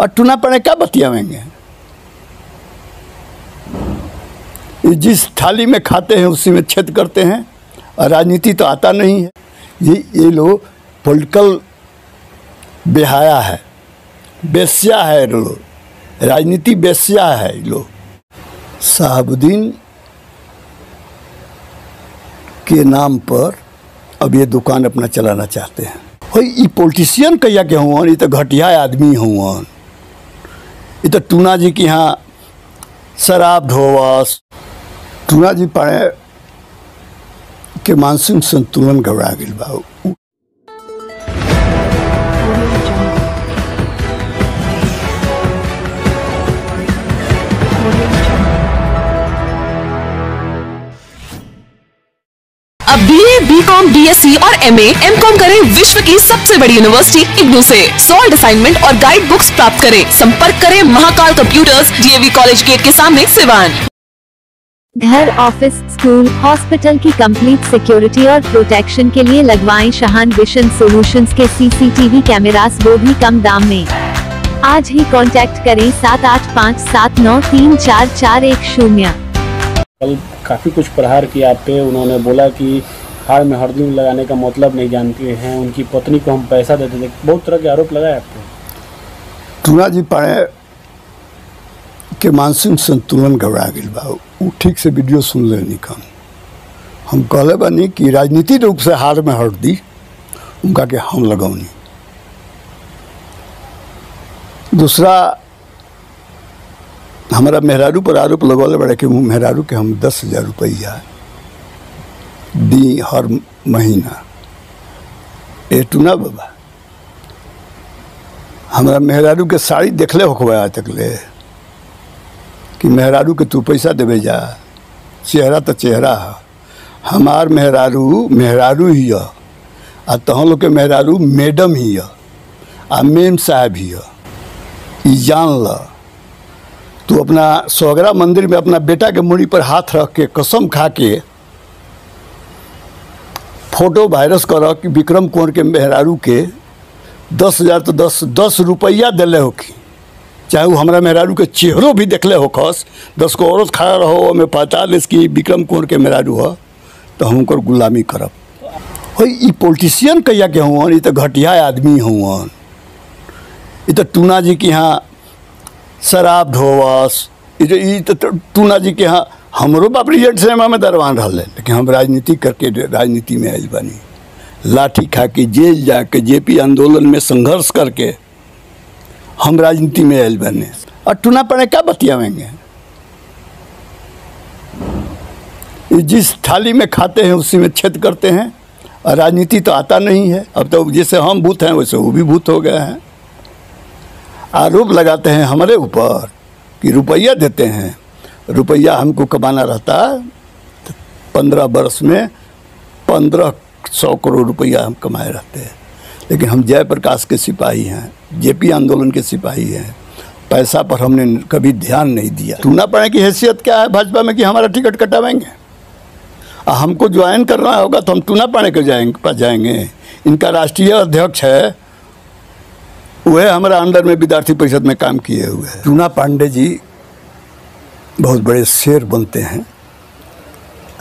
और टूना पड़े क्या बतियावेंगे। जिस थाली में खाते हैं उसी में छेद करते हैं, और राजनीति तो आता नहीं है। ये लोग पॉलिटिकल बेहाया है, बेस्या है लोग, राजनीति बेस्या है लोग। शहाबुद्दीन के नाम पर अब ये दुकान अपना चलाना चाहते हैं। भाई ये पॉलिटिशियन कहिया के हुआ, ये तो घटिया आदमी हुआ। ये तो टूना जी के यहाँ शराब ढोवस, टूना जी पाए के मानसिक संतुलन गड़बड़ा गई बा। अब BA, BCom, BSc और MA, MCom करें विश्व की सबसे बड़ी यूनिवर्सिटी इग्नू से। सॉल्ड असाइनमेंट और गाइड बुक्स प्राप्त करें। संपर्क करें Mahakal computers, DAV college gate के सामने, सिवान। घर, ऑफिस, स्कूल, हॉस्पिटल की कंप्लीट सिक्योरिटी और प्रोटेक्शन के लिए लगवाएं शाहान विशन सॉल्यूशंस के CCTV कैमरास, वो भी कम दाम में। आज ही कांटेक्ट करें 7857934410। कल काफ़ी कुछ प्रहार किया आप पे। उन्होंने बोला कि हाड़ में हरदी लगाने का मतलब नहीं जानते हैं, उनकी पत्नी को हम पैसा देते थे, बहुत तरह के आरोप लगाए आप पे। टूना जी पाए के मानसिक संतुलन गड़बड़ा गई बा। वो ठीक से वीडियो सुन ले निकल। हम कहले बानी कि राजनीति रूप से हार में हरदी उनका के हम लगौनी। दूसरा, हमारा मेहरारू पर आरोप लगौले बड़े कि मेहरारू के हम 10,000 रुपया दी हर महीना। ए टूना बाबा, हमारा मेहरारू के साड़ी देखले होखबा आज तक ले कि मेहरारू के तू पैसा देवे जा। चेहरा तो चेहरा है, हमार मेहरारू मेहरारू ही है, आ तहन लोग के मेहरारू मैडम ही है, आ मेम साहब ही है। ई जान ल। तू अपना सोगरा मंदिर में अपना बेटा के मुड़ी पर हाथ रख के कसम खा के फोटो वायरस कर कि विक्रम कुंवर के मेहरारू के 10,000 तो 10 रुपया दिले होखी, चाहे वो हमारा मेहरारू के चेहरों भी देखले हो खस। 10 को औरत खड़ा रहो में पता लिस कि विक्रम कुंवर के मेहरारू हो, तो हम उनकर गुलामी करब। भाई ये पॉलिटिशियन कहिया के हुआ, ये तो घटिया आदमी हुआ। ये तो टूना जी के यहाँ शराब ढोवस, ये तो टूना जी के यहाँ हमरो बाप रिजल्ट सिनेमा में दरवान रहा, लेकिन हम राजनीति करके राजनीति में आयल बानी। लाठी खा के जेल जाके JP आंदोलन में संघर्ष करके हम राजनीति में आयल बने। और टूना पड़े क्या बतियावेंगे। जिस थाली में खाते हैं उसी में छेद करते हैं, और राजनीति तो आता नहीं है। अब तो जैसे हम भूत हैं वैसे वो भी भूत हो गए हैं। आरोप लगाते हैं हमारे ऊपर कि रुपया देते हैं। रुपया हमको कमाना रहता है 15 वर्ष में 1500 करोड़ रुपया हम कमाए रहते हैं, लेकिन हम जयप्रकाश के सिपाही हैं, JP आंदोलन के सिपाही हैं। पैसा पर हमने कभी ध्यान नहीं दिया। टूना पड़े की हैसियत क्या है भाजपा में कि हमारा टिकट कटावेंगे। हमको ज्वाइन करना होगा तो हम टूना पड़े के पास जाएंगे। इनका राष्ट्रीय अध्यक्ष है, वह हमारा अंडर में विद्यार्थी परिषद में काम किए हुए हैं। टूना पांडे जी बहुत बड़े शेर बनते हैं,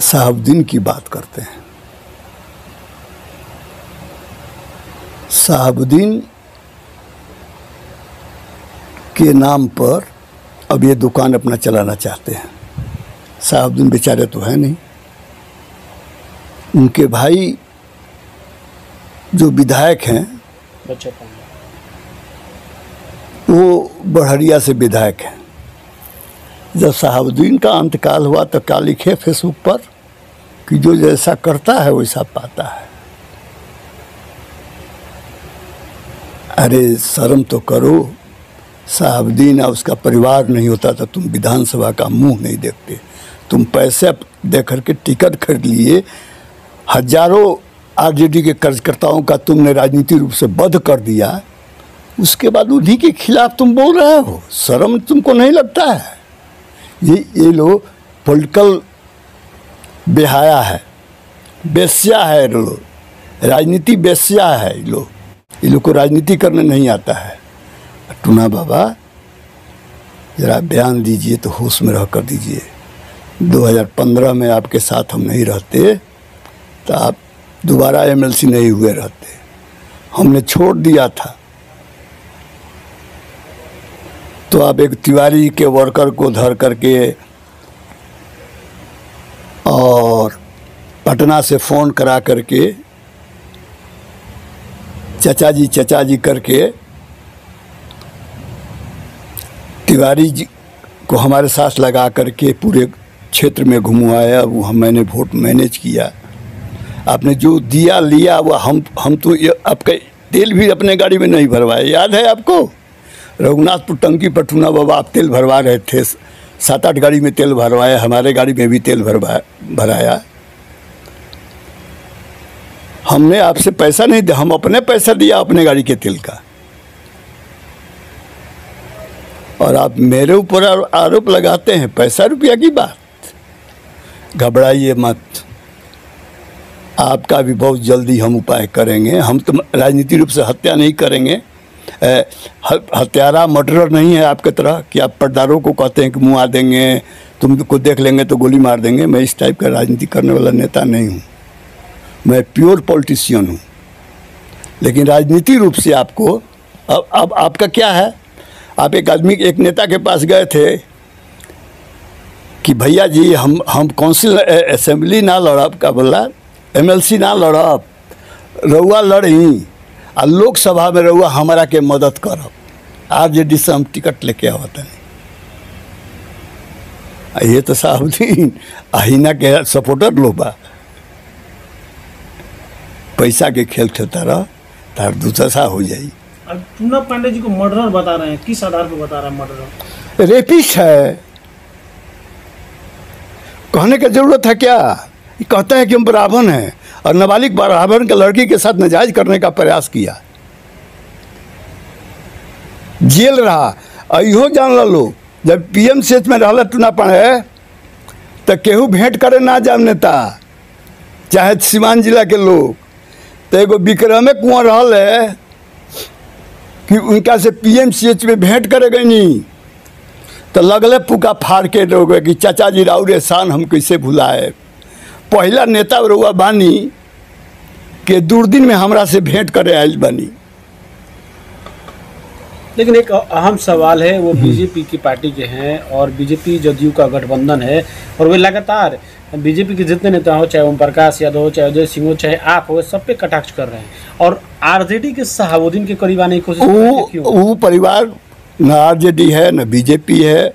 शहाबुद्दीन की बात करते हैं। शहाबुद्दीन के नाम पर अब ये दुकान अपना चलाना चाहते हैं। शहाबुद्दीन बेचारे तो है नहीं, उनके भाई जो विधायक हैं वो बढ़िया से विधायक हैं। जब शहाबुद्दीन का अंतकाल हुआ तो क्या लिखे फेसबुक पर कि जो जैसा करता है वैसा पाता है। अरे शर्म तो करो। शहाबुद्दीन और उसका परिवार नहीं होता तो तुम विधानसभा का मुंह नहीं देखते। तुम पैसे दे करके टिकट खरीद लिए, हजारों RJD के कार्यकर्ताओं का तुमने राजनीतिक रूप से वध कर दिया, उसके बाद उन्हीं के खिलाफ तुम बोल रहे हो। शर्म तुमको नहीं लगता है। ये लोग पॉलिटिकल बेहाया है, बेस्या है लोग, राजनीति बेस्या है। ये लोग को राजनीति करने नहीं आता है। टूना बाबा ज़रा बयान दीजिए तो होश में रह कर दीजिए। 2015 में आपके साथ हम नहीं रहते तो आप दोबारा एमएलसी नहीं हुए रहते, हमने छोड़ दिया था। तो आप एक तिवारी के वर्कर को धर करके और पटना से फ़ोन करा करके चचा जी करके तिवारी जी को हमारे साथ लगा करके पूरे क्षेत्र में घुमवाया। वो मैंने वोट मैनेज किया। आपने जो दिया लिया वो हम तो आपका तेल भी अपने गाड़ी में नहीं भरवाए, याद है आपको? रघुनाथपुर टंकी पर टूना बाबा आप तेल भरवा रहे थे, 7-8 गाड़ी में तेल भरवाया, हमारे गाड़ी में भी तेल भराया। हमने आपसे पैसा नहीं दिया, हम अपने पैसा दिया अपने गाड़ी के तेल का। और आप मेरे ऊपर आरोप लगाते हैं पैसा रुपया की बात। घबराइए मत, आपका भी बहुत जल्दी हम उपाय करेंगे। हम तो राजनीतिक रूप से हत्या नहीं करेंगे, हत्यारा मर्डरर नहीं है आपके तरह कि आप पर्दारों को कहते हैं कि मुँह आ देंगे, तुमको देख लेंगे तो गोली मार देंगे। मैं इस टाइप का राजनीति करने वाला नेता नहीं हूँ, मैं प्योर पॉलिटिशियन हूँ। लेकिन राजनीतिक रूप से आपको अब आपका क्या है, आप एक नेता के पास गए थे कि भैया जी हम काउंसिल असेंबली ना लड़ब, का बोला एमएलसी ना लड़ब, रउआ लड़ी और लोकसभा में रउआ हमारा के मदद करब, आरजेडी से हम टिकट लेके आवत नहीं। ये तो साहबदीन अहिना के सपोर्टर लोग बा, पैसा के खेल खेलता रह तार दूसरा हो जाई। अब टूना पांडे जी को मर्डरर बता रहे हैं, किस आधार पर बता रहे हैं मर्डरर? रेपिस्ट है, कहने की जरूरत है क्या? कहते हैं कि हम ब्राह्मण हैं और नाबालिग ब्राह्मण के लड़की के साथ नाजायज करने का प्रयास किया, जेल रहा। और इहो जान लो जब पीएमसीएच में रहला टूना पांडे तो केहू भेंट करे ना जाम नेता, चाहे सीवान जिला के लोग। तो एगो विक्रमे कुंवर रहल है कि उनका से पीएमसीएच में भेंट करे गई नहीं, तो लगले पुका फाड़ के लोग कि चाचा जी राउर एहसान हम कैसे भुलाए। पहला नेता रउआ बानी के दूरदिन में हमरा से भेंट करे आयल बानी। लेकिन एक अहम सवाल है, वो बीजेपी की पार्टी के हैं और बीजेपी जदयू का गठबंधन है और वे लगातार बीजेपी के जितने नेता हो, चाहे ओम प्रकाश यादव हो, चाहे अजय सिंह हो, चाहे आप हो, सब पे कटाक्ष कर रहे हैं और आरजेडी के शहाबुद्दीन के करीब आने की कोशिश कर रहे हैं। वो परिवार न आरजेडी है, न बीजेपी है,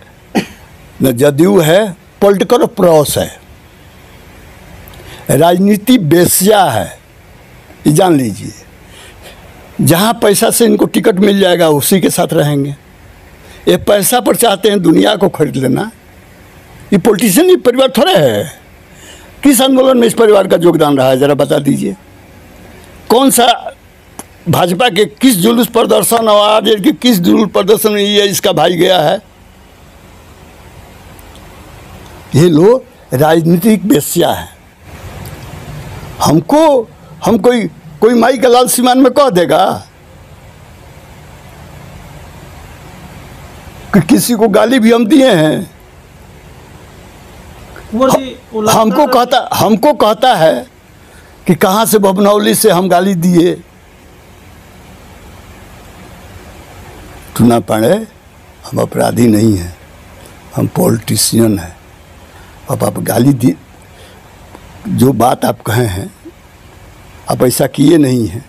न जदयू है, पॉलिटिकल प्रॉस है, राजनीति बेस्या है, ये जान लीजिए। जहाँ पैसा से इनको टिकट मिल जाएगा उसी के साथ रहेंगे। ये पैसा पर चाहते हैं दुनिया को खरीद लेना। ये पॉलिटिशियन ये परिवार थोड़ा है। किस आंदोलन में इस परिवार का योगदान रहा है ज़रा बता दीजिए। कौन सा भाजपा के किस जुलूस प्रदर्शन और आरजेडी के किस जुलूस प्रदर्शन में ये इसका भाई गया है? ये लोग राजनीतिक बेस्या है। हम कोई माई का लाल सीमान में कह देगा कि किसी को गाली भी हम दिए हैं। हमको कहता है कि कहाँ से भवनौली से हम गाली दिए। टूना पांडे हम अपराधी नहीं हैं, हम पॉलिटिशियन हैं। अब आप गाली दी, जो बात आप कहे हैं आप ऐसा किए नहीं हैं।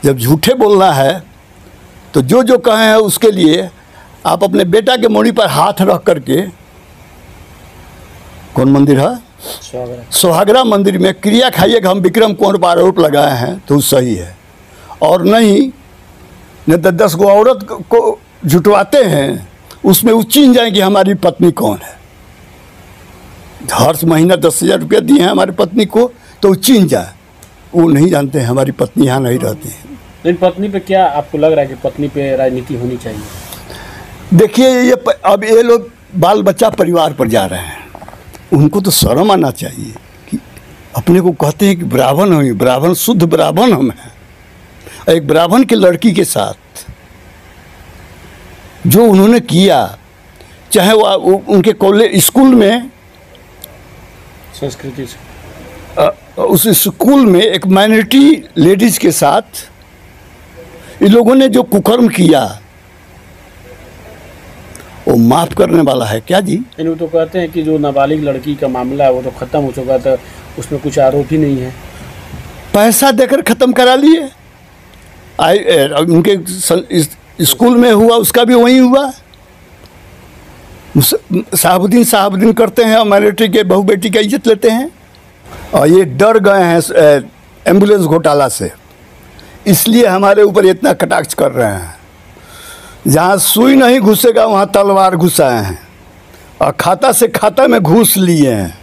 जब झूठे बोलना है तो जो कहे हैं उसके लिए आप अपने बेटा के मोड़ी पर हाथ रख करके, कौन मंदिर है, सोहागरा मंदिर में क्रिया खाइए कि हम विक्रम कुंवर पर आरोप लगाए हैं तो सही है। और नहीं तो 10 गो औरत को जुटवाते हैं, उसमें वो चीन जाए कि हमारी पत्नी कौन है। हर महीना 10,000 रुपया दिए हैं हमारी पत्नी को, तो वो चीन जाए, वो नहीं जानते हैं हमारी पत्नी यहाँ नहीं रहती है। लेकिन पत्नी पे क्या आपको लग रहा है कि पत्नी पे राजनीति होनी चाहिए? देखिए ये अब ये लोग बाल बच्चा परिवार पर जा रहे हैं, उनको तो शर्म आना चाहिए कि अपने को कहते हैं कि ब्राह्मण हम, ब्राह्मण शुद्ध ब्राह्मण हम हैं। एक ब्राह्मण की लड़की के साथ जो उन्होंने किया, चाहे वो उनके कॉलेज स्कूल में, संस्कृति से उस स्कूल में एक माइनॉरिटी लेडीज के साथ इन लोगों ने जो कुकर्म किया वो माफ करने वाला है क्या जी? वो तो कहते हैं कि जो नाबालिग लड़की का मामला है वो तो खत्म हो चुका था, उसमें कुछ आरोप ही नहीं है। पैसा देकर खत्म करा लिए। उनके स्कूल में हुआ उसका भी वही हुआ। साहबुद्दीन करते हैं और माइनॉरिटी के बहू बेटी का इज्जत लेते हैं। और ये डर गए हैं एम्बुलेंस घोटाला से, इसलिए हमारे ऊपर इतना कटाक्ष कर रहे हैं। जहाँ सुई नहीं घुसेगा वहाँ तलवार घुसाए हैं और खाता से खाता में घूस लिए हैं।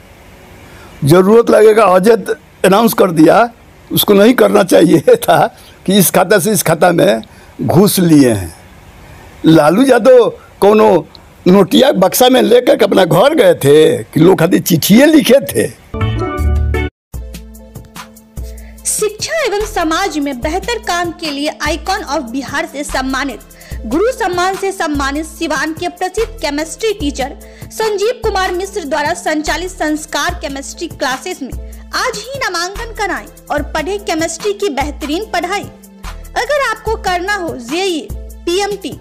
ज़रूरत लगेगा, अजय अनाउंस कर दिया, उसको नहीं करना चाहिए था कि इस खाता से इस खाता में घूस लिए हैं। लालू यादव कोनो नोटिया बक्सा में लेकर अपना घर गए थे कि लोग खातिर चिट्ठियाँ लिखे थे। शिक्षा एवं समाज में बेहतर काम के लिए आइकॉन ऑफ बिहार से सम्मानित, गुरु सम्मान से सम्मानित सिवान के प्रसिद्ध केमिस्ट्री टीचर संजीव कुमार मिश्र द्वारा संचालित संस्कार केमिस्ट्री क्लासेस में आज ही नामांकन कराएं और पढ़े केमिस्ट्री की बेहतरीन पढ़ाई। अगर आपको करना हो जेईई, पीएमटी,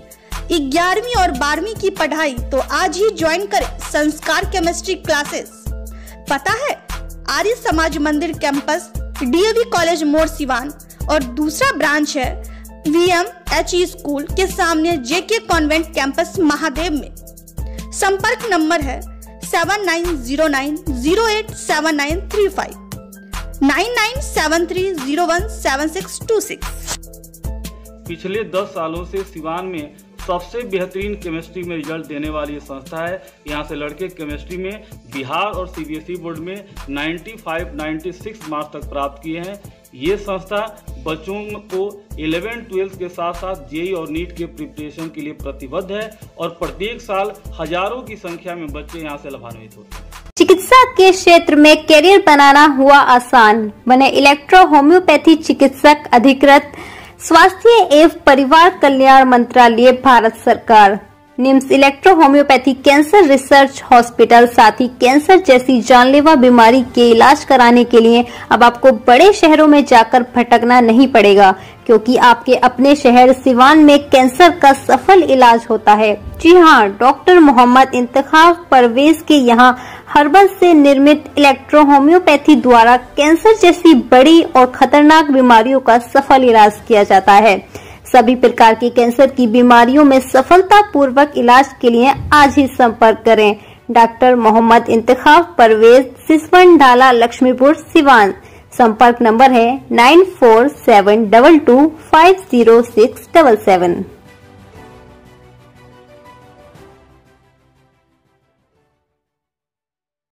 11वीं और 12वीं की पढ़ाई तो आज ही ज्वाइन करें संस्कार केमिस्ट्री क्लासेस। पता है आर्य समाज मंदिर कैंपस, डीएवी कॉलेज मोड़ सिवान, और दूसरा ब्रांच है VMHE स्कूल के सामने जेके कॉन्वेंट कैंपस महादेव में। संपर्क नंबर है 7909087935, 9973017626। पिछले 10 सालों से सिवान में सबसे बेहतरीन केमिस्ट्री में रिजल्ट देने वाली ये संस्था है। यहाँ से लड़के केमिस्ट्री में बिहार और CBSE बोर्ड में 95-96 मार्क्स तक प्राप्त किए हैं। ये संस्था बच्चों को 11-12 के साथ साथ जेईई और नीट के प्रिपरेशन के लिए प्रतिबद्ध है और प्रत्येक साल हजारों की संख्या में बच्चे यहाँ से लाभान्वित होते हैं। चिकित्सा के क्षेत्र में करियर बनाना हुआ आसान, बने इलेक्ट्रो होम्योपैथी चिकित्सक अधिकृत, स्वास्थ्य एवं परिवार कल्याण मंत्रालय, भारत सरकार। NIMS electro homeopathy cancer research hospital, साथ ही कैंसर जैसी जानलेवा बीमारी के इलाज कराने के लिए अब आपको बड़े शहरों में जाकर भटकना नहीं पड़ेगा, क्योंकि आपके अपने शहर सिवान में कैंसर का सफल इलाज होता है। जी हाँ, डॉक्टर मोहम्मद इंतखाब परवेज के यहाँ हर्बल से निर्मित इलेक्ट्रो होम्योपैथी द्वारा कैंसर जैसी बड़ी और खतरनाक बीमारियों का सफल इलाज किया जाता है। सभी प्रकार की कैंसर की बीमारियों में सफलता पूर्वक इलाज के लिए आज ही संपर्क करें। डॉक्टर मोहम्मद इंतखाब परवेज, सिसवन ढाला, लक्ष्मीपुर, सिवान। संपर्क नंबर है 9472250677।